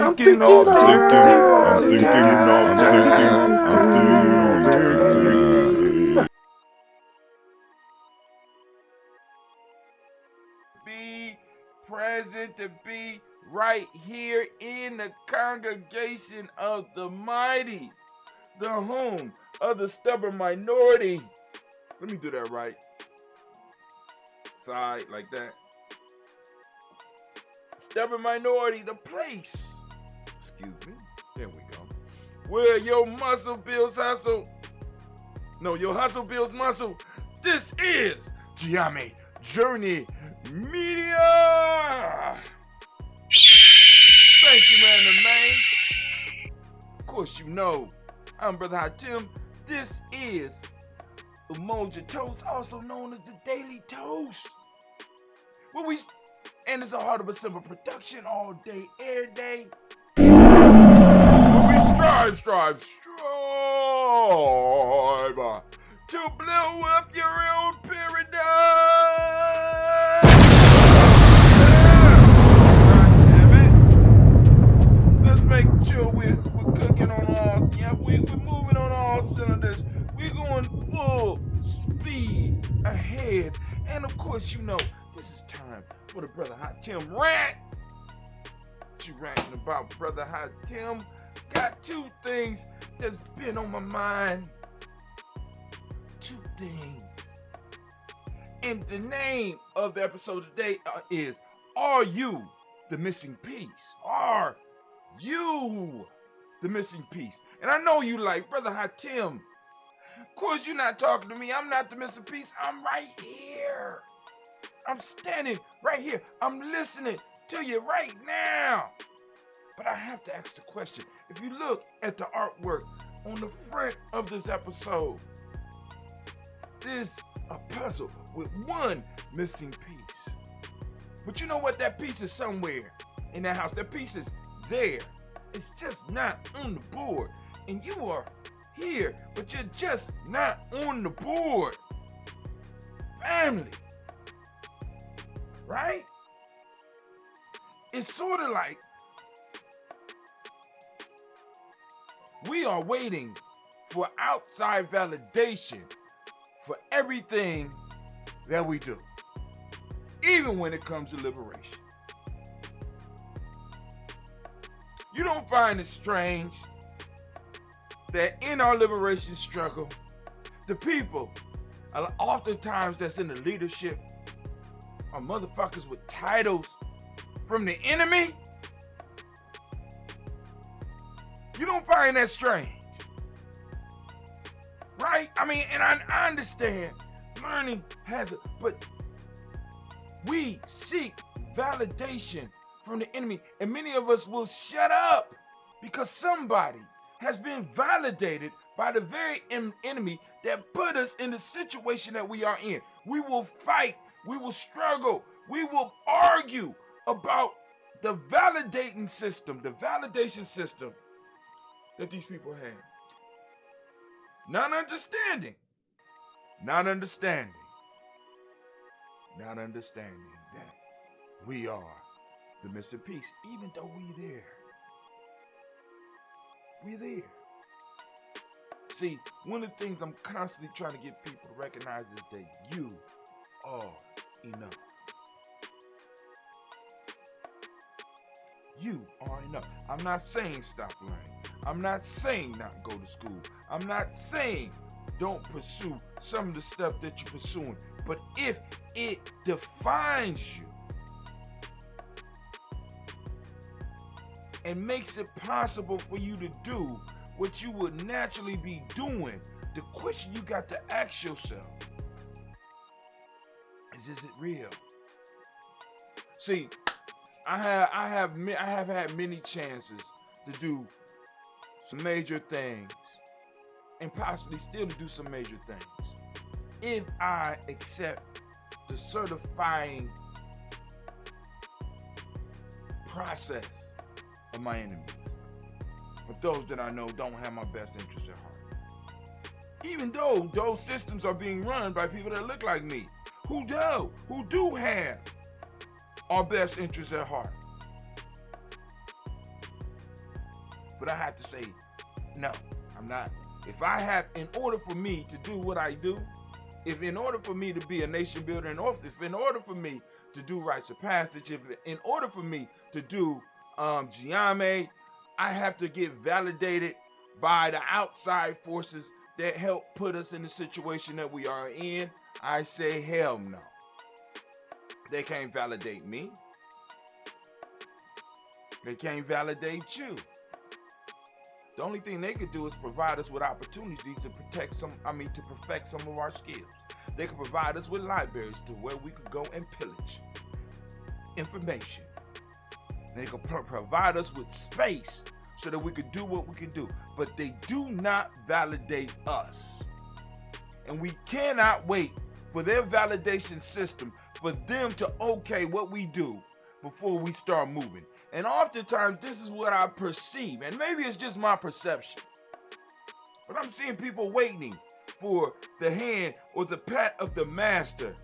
thinking all the time. Be present, to be right here in the congregation of the mighty, the home of the stubborn minority. Let me do that right. Side like that. Stubborn minority, the place. Excuse me. There we go. Where your muscle builds hustle. No, your hustle builds muscle. This is Gye-Nyame Journey Media. Thank you, man, the man. Of course, you know, I'm Brother Hot Tim. This is Emoji Toast, also known as the Daily Toast. And it's a Heart of a Simple production, all day, every day. We strive to blow up your own paradise. Damn it. Let's make sure we're cooking on all. Yeah, we're moving on all cylinders. We're going full speed ahead. And of course, you know, this is time for the Brother Hot Tim rant. What you ranting about, Brother Hot Tim? Got two things that's been on my mind. Two things. And the name of the episode today is Are You the Missing Piece? Are you the missing piece? And I know you like, Brother Hot Tim, of course you're not talking to me. I'm not the missing piece. I'm right here. I'm standing right here. I'm listening to you right now. But I have to ask the question. If you look at the artwork on the front of this episode, there's a puzzle with one missing piece. But you know what? That piece is somewhere in that house. That piece is there. It's just not on the board. And you are here, but you're just not on the board. Family. Right? It's sort of like we are waiting for outside validation for everything that we do, even when it comes to liberation. You don't find it strange that in our liberation struggle, the people, oftentimes that's in the leadership, are motherfuckers with titles from the enemy? You don't find that strange, right? I mean, and I understand learning has it, but we seek validation from the enemy, and many of us will shut up because somebody has been validated by the very enemy that put us in the situation that we are in. We will fight, we will struggle, we will argue about the validation system that these people have. Not understanding that we are the missing piece, even though we're there. See, one of the things I'm constantly trying to get people to recognize is that you are enough. You are enough. I'm not saying stop learning. I'm not saying not go to school. I'm not saying don't pursue some of the stuff that you're pursuing. But if it defines you and makes it possible for you to do what you would naturally be doing, the question you got to ask yourself is it real? See, I have had many chances to do some major things and possibly still to do some major things if I accept the certifying process of my enemy. But those that I know don't have my best interests at heart. Even though those systems are being run by people that look like me, who do have our best interests at heart. But I have to say, no, I'm not. If I have, in order for me to do what I do, if in order for me to be a nation builder, and if in order for me to do rites of passage, if in order for me to do Gye-Nyame, I have to get validated by the outside forces that help put us in the situation that we are in. I say hell no. They can't validate me. They can't validate you. The only thing they could do is provide us with opportunities to perfect some of our skills. They could provide us with libraries to where we could go and pillage information. They could provide us with space so that we could do what we can do. But they do not validate us. And we cannot wait for their validation system for them to okay what we do before we start moving. And oftentimes this is what I perceive, and maybe it's just my perception, but I'm seeing people waiting for the hand or the pat of the master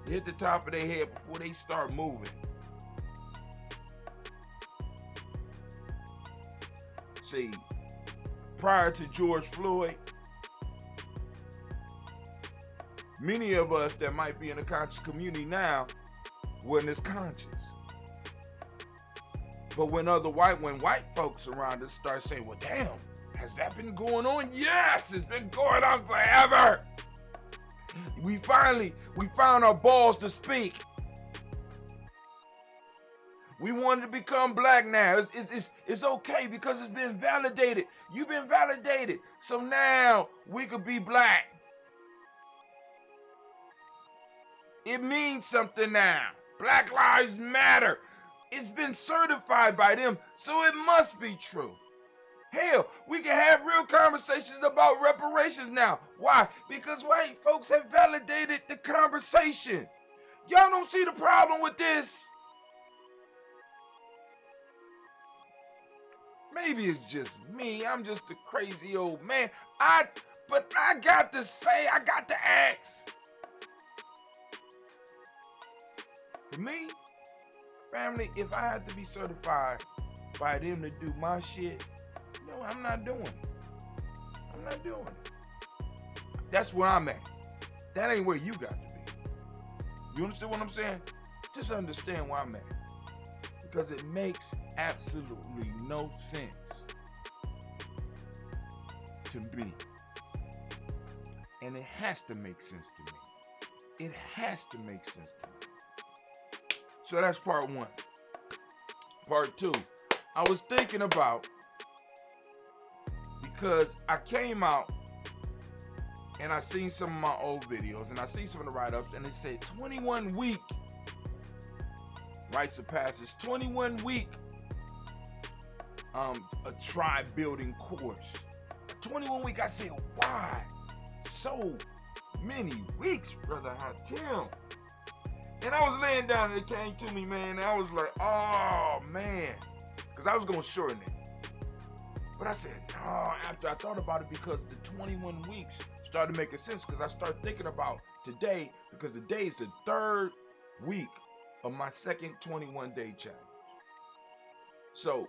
to hit the top of their head before they start moving. See, prior to George Floyd, many of us that might be in the conscious community now weren't as conscious. But when white folks around us start saying, well, damn, has that been going on? Yes, it's been going on forever. We found our balls to speak. We wanted to become black now. It's okay because it's been validated. You've been validated. So now we could be black. It means something now. Black Lives Matter. It's been certified by them, so it must be true. Hell, we can have real conversations about reparations now. Why? Because white folks have validated the conversation. Y'all don't see the problem with this? Maybe it's just me. I'm just a crazy old man. But I got to say, I got to ask. For me, family, if I had to be certified by them to do my shit, no, I'm not doing it. I'm not doing it. That's where I'm at. That ain't where you got to be. You understand what I'm saying? Just understand where I'm at. Because it makes absolutely no sense to me. And it has to make sense to me. It has to make sense to me. So that's part one. Part two, I was thinking about, because I came out and I seen some of my old videos and I see some of the write-ups and it said 21 week rites of passage, 21 week a tribe building course. 21 week, I said, why so many weeks, Brother Hatim? And I was laying down and it came to me, man, and I was like, oh, man. Because I was going to shorten it. But I said, no, after I thought about it, because the 21 weeks started making sense, because I started thinking about today, because today is the third week of my second 21-day challenge. So,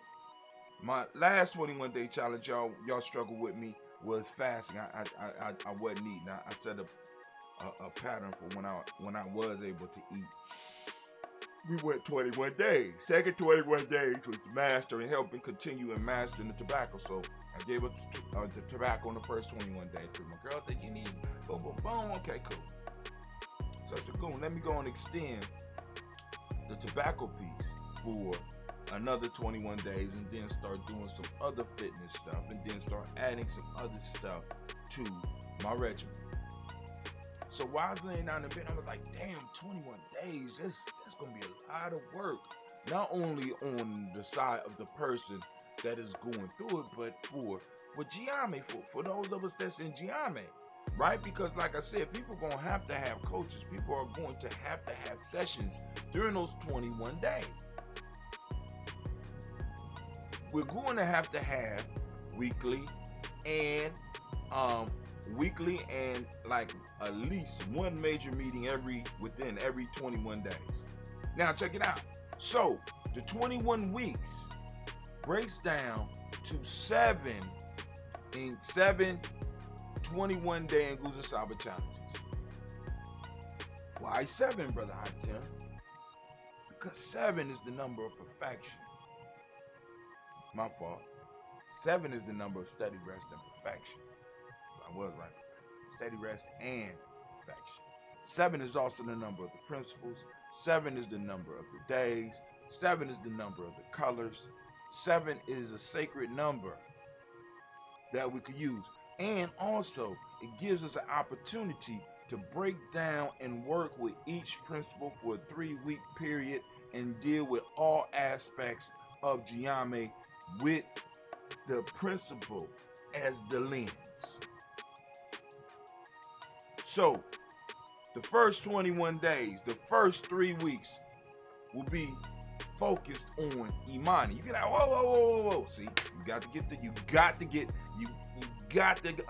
my last 21-day challenge, y'all struggled with me, was fasting. I wasn't eating. I set up a pattern for when I was able to eat. We went 21 days. Second 21 days was mastering, helping continue and mastering the tobacco. So I gave up the tobacco on the first 21 days. My girl said, you need boom, boom, boom. Okay, cool. So I said, cool, let me go and extend the tobacco piece for another 21 days and then start doing some other fitness stuff and then start adding some other stuff to my regimen. So while I was laying down in bed, I was like, damn, 21 days, that's going to be a lot of work. Not only on the side of the person that is going through it, but for Gye-Nyame, for those of us that's in Gye-Nyame, right? Because like I said, people are going to have coaches. People are going to have sessions during those 21 days. We're going to have weekly and like at least one major meeting within every 21 days. Now check it out. So the 21 weeks breaks down to 7 21-day Nguzo Saba challenges. Why 7, Brother Hatem? Because 7 is the number of perfection. My fault. 7 is the number of steady rest and perfection. So I was right. Steady rest and perfection. 7 is also the number of the principles. 7 is the number of the days. 7 is the number of the colors. 7 is a sacred number that we could use. And also, it gives us an opportunity to break down and work with each principle for a 3-week period and deal with all aspects of Gye-Nyame with the principle as the lens. So, the first 21 days, the first 3 weeks will be focused on Imani. You get out, whoa. See, you got to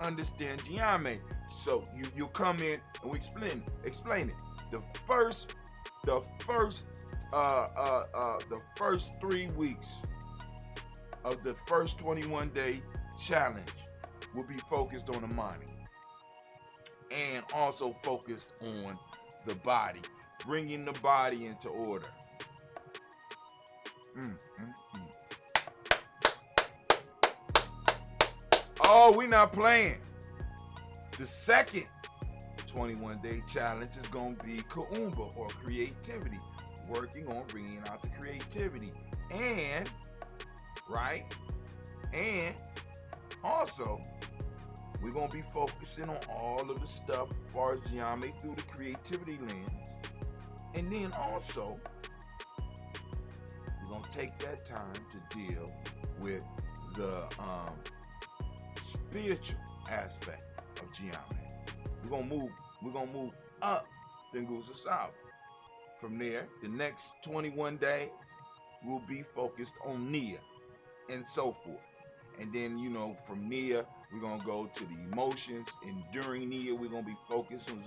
understand Gye-Nyame. So you'll come in and we explain it. The first 3 weeks of the first 21-day challenge will be focused on Imani. And also focused on the body, bringing the body into order. Oh, we not playing. The second 21-day challenge is going to be Kuumba, or creativity, working on bringing out the creativity. And also, we're going to be focusing on all of the stuff as far as Gye-Nyame through the creativity lens. And then also, we're going to take that time to deal with the spiritual aspect of Gye-Nyame. We're gonna move up the Nguzo Saba. From there, the next 21 days will be focused on Nia and so forth. And then, from Nia, we're gonna go to the emotions. And during Nia, we're gonna be focused on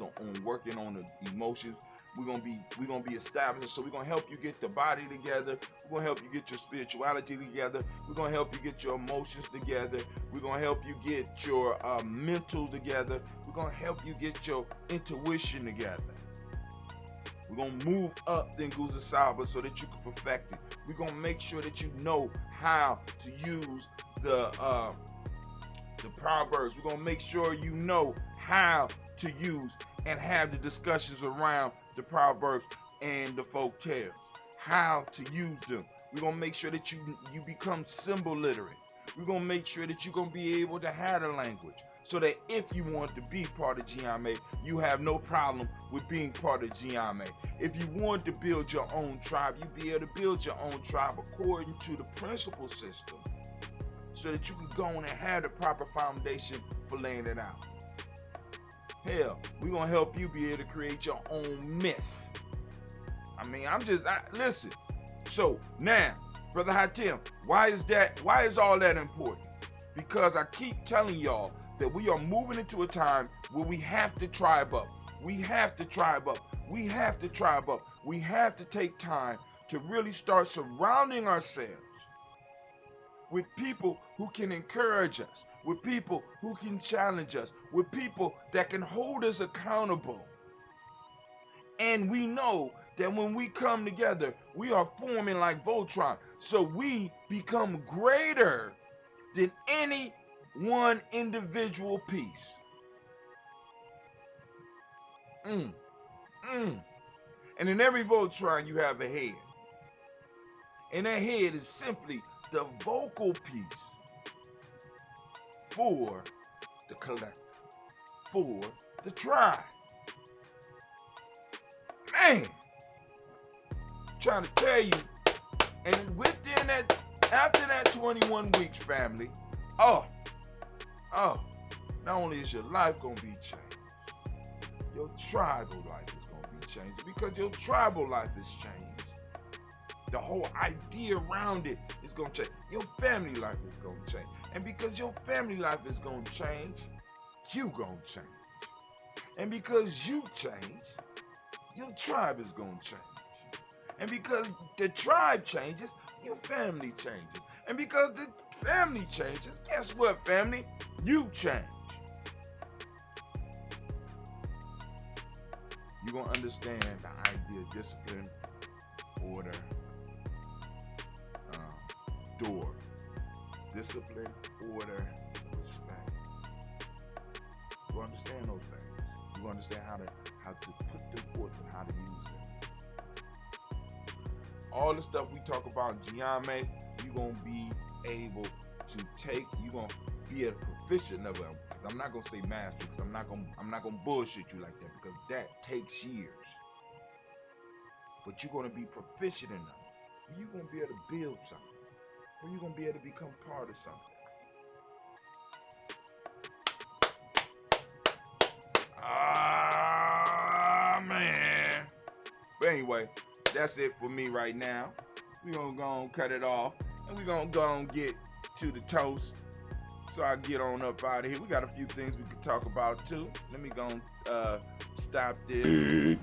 working on the emotions. We're gonna be establishing. So we're gonna help you get the body together. We're gonna help you get your spirituality together. We're gonna help you get your emotions together. We're gonna help you get your mental together. We're gonna help you get your intuition together. We're gonna move up the Nguzo Saba so that you can perfect it. We're gonna make sure that you know how to use the proverbs. We're gonna make sure you know how to use and have the discussions around the proverbs and the folk tales, how to use them. We're gonna make sure that you become symbol literate. We're gonna make sure that you're gonna be able to have the language, so that if you want to be part of Gye-Nyame, you have no problem with being part of Gye-Nyame. If you want to build your own tribe, you be able to build your own tribe according to the principle system, so that you can go on and have the proper foundation for laying it out. Hell, we're gonna help you be able to create your own myth. Listen. So now, Brother Hatem, why is all that important? Because I keep telling y'all that we are moving into a time where we have to tribe up. We have to tribe up. We have to tribe up. We have to take time to really start surrounding ourselves with people who can encourage us, with people who can challenge us, with people that can hold us accountable. And we know that when we come together, we are forming like Voltron. So we become greater than any one individual piece. And in every Voltron, you have a head. And that head is simply the vocal piece for the collective, for the tribe. Man, trying to tell you, and within that, after that 21 weeks, family, not only is your life gonna be changed, your tribal life is gonna be changed, because your tribal life is changed. The whole idea around it is gonna change. Your family life is gonna change. And because your family life is gonna change, you gonna change. And because you change, your tribe is gonna change. And because the tribe changes, your family changes. And because the family changes, guess what, family? You change. You're going to understand the idea of discipline, order, door. Discipline, order, respect. You understand those things. You understand how to put them forth and how to use them. All the stuff we talk about in Gye-Nyame, you're going to be able to take, you're going to be a proficient of it. Because I'm not going to say master, because I'm not going to bullshit you like that, because that takes years. But you're going to be proficient in them. You're going to be able to build something. Or you're going to be able to become part of something. Man. But anyway, that's it for me right now. We're going to go and cut it off. And we're going to go and get to the toast. So I get on up out of here. We got a few things we could talk about too. Let me go and stop this.